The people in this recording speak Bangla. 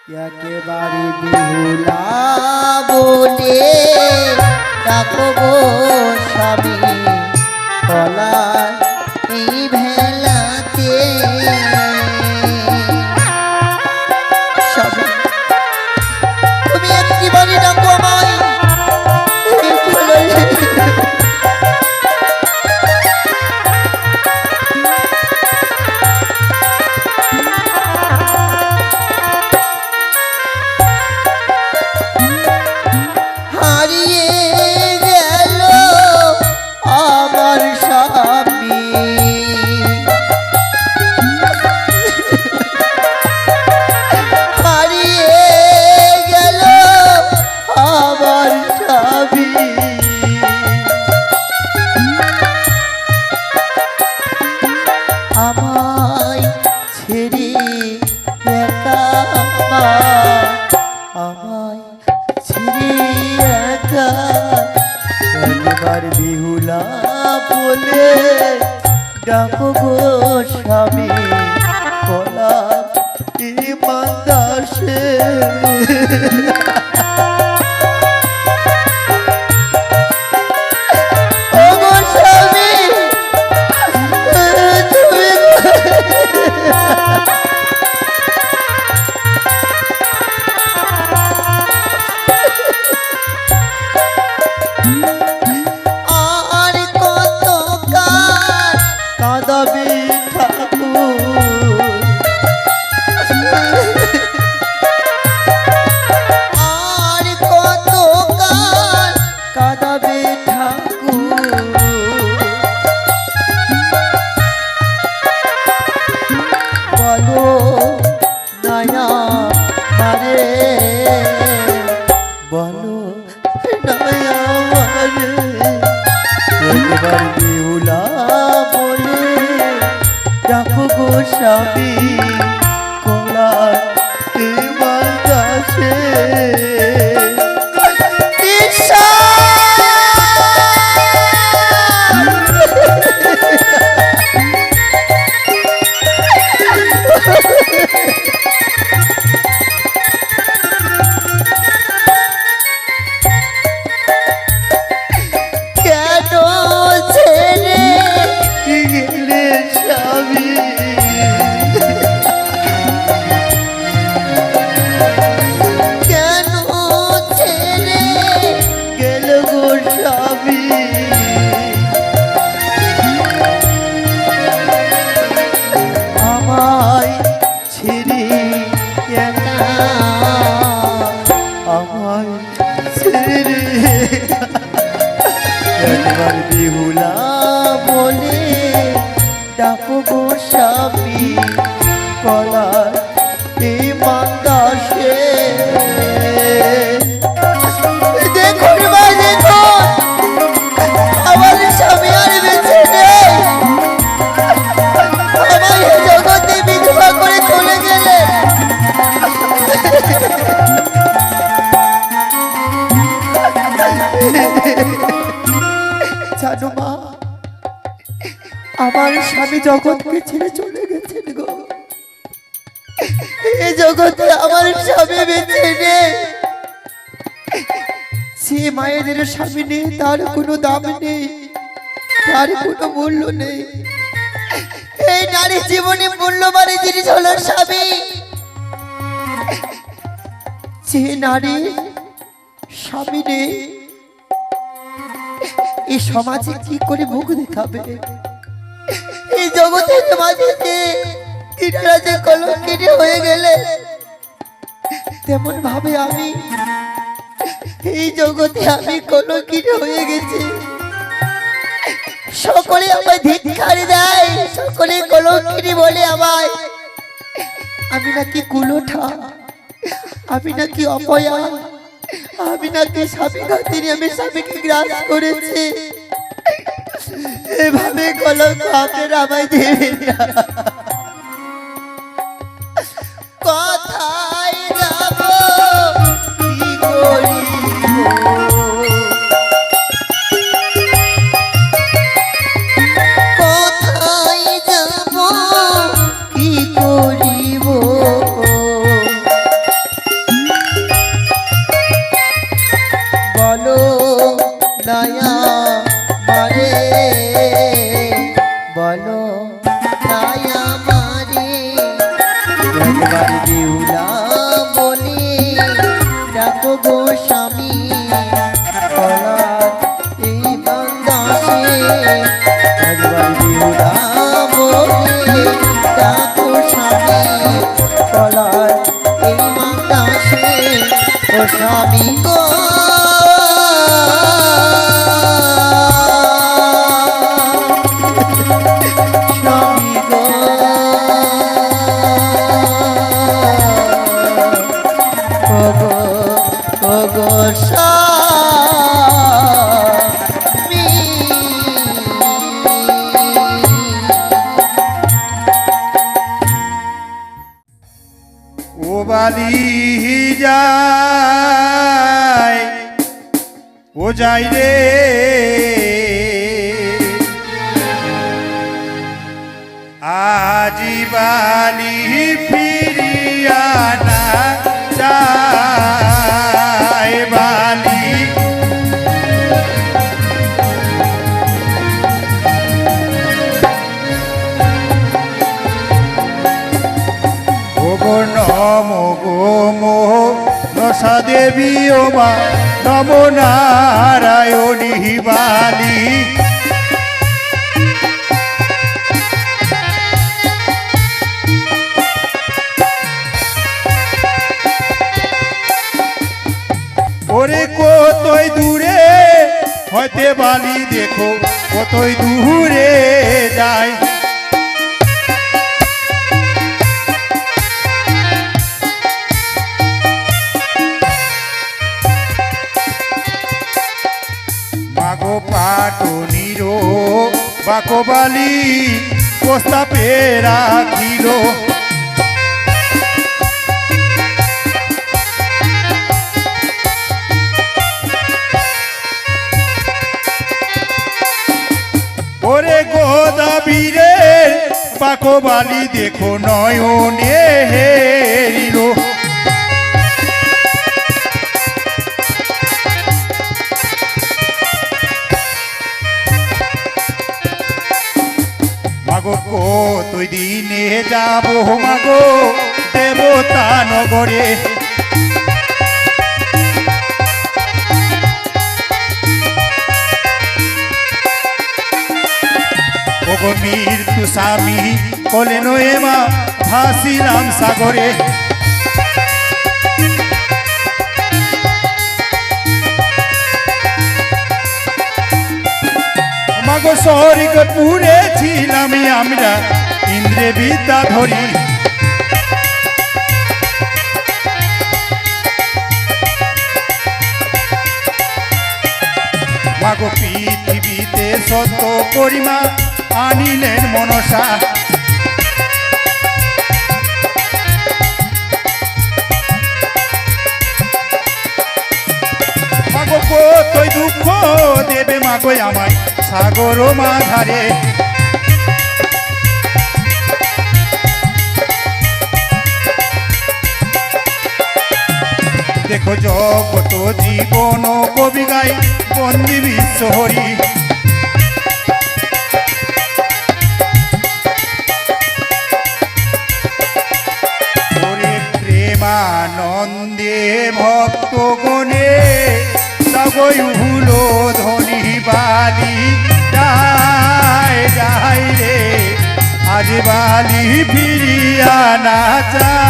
একেবারে বিহুলা বলে ডাকো গো স্বামী কলার এই ভেলাতে তুমি একটি বাড়ি ডাকো আমায় আমায় ছেড়ে একা আমায় ছেড়ে একা একবার বিহুলা বলে ডাকো গো স্বামী কলা ইমানদাসে বিহুলা বলে ডাকো গো স্বামী কলা ইমানদাসে একবার বিহুলা বলে ডাকো গো স্বামী কলার ইমানদাসে দেখুন ভাই দেখুন আমার স্বামী আর বেঁচে নেই আমার এই জগতে বিধবা করে চলে গেলে জানো মা আমার স্বামী জগৎকে ছেড়ে চলে গেছেন গো এই জগতে আমার স্বামী বেঁচে নেই সে মায়েদের স্বামী নেই তার কোনো দাম নেই তার কোনো মূল্য নেই এই নারী জীবনে মূল্যবান জিনিস হলো স্বামী যে নারী স্বামী নেই এই সমাজে কি করে মুখ দেখাবে এই জগতের মাঝে যে কলঙ্কিনী হয়ে গেলে তেমন ভাবে আমি এই জগতে আমি কলঙ্কিনী হয়ে গেছি সকলে আমায় ধিক্কার দেয় সকলে কলঙ্কিনী বলে আমায় আমি নাকি কুলোঠা আমি নাকি অপয়া আমি নাকি স্বামী খাতিরে আমি স্বামীকে গ্রাস করেছি এভাবে কলঙ্ক আপনারা আমায় দেবেন কোথায় যাব কি করিব কোথায় যাব কি করিব এই মাতাসে ও স্বামী গো স্বামী গো ওগো ওগো স্বামী ও বালি যায় ও যাই রে আজি বালি ফিরিয়া না যায় বালি গো নম গো মোহ রসা দেবী ও মা নম নারায়ণী বালি ওরে কতই দূরে হইতে বালি দেখো কতই দূরে যায় মাগো পাটনির বাকবালি প্রস্তাবে রাখিল ওরে গোদাবীরে বাকবালি দেখো নয়নে হেরিল মাগো কতই দিনে যাব মাগো দেবতা নগরে ওগো মৃত্যু স্বামী কোলে নয়ে মা ভাসিলাম সাগরে মাগো স্বর্গপুরে ছিলাম আমরা ইন্দ্রে বিদ্যা ধরি মাগো পৃথিবীতে সত্য পরিমা আনিলেন মনসা মাগো কতই দুঃখ দেবে মাগো আমায় সাগর মাঝারে দেখো জগত জীবন কবি গাই বন্দি বিশ্বহরি ওরে প্রেমানন্দে ভক্ত গণে সগৈ হুলো ধনী বালি যায় যায় রে আজ বালি ফিরিয়া না যায়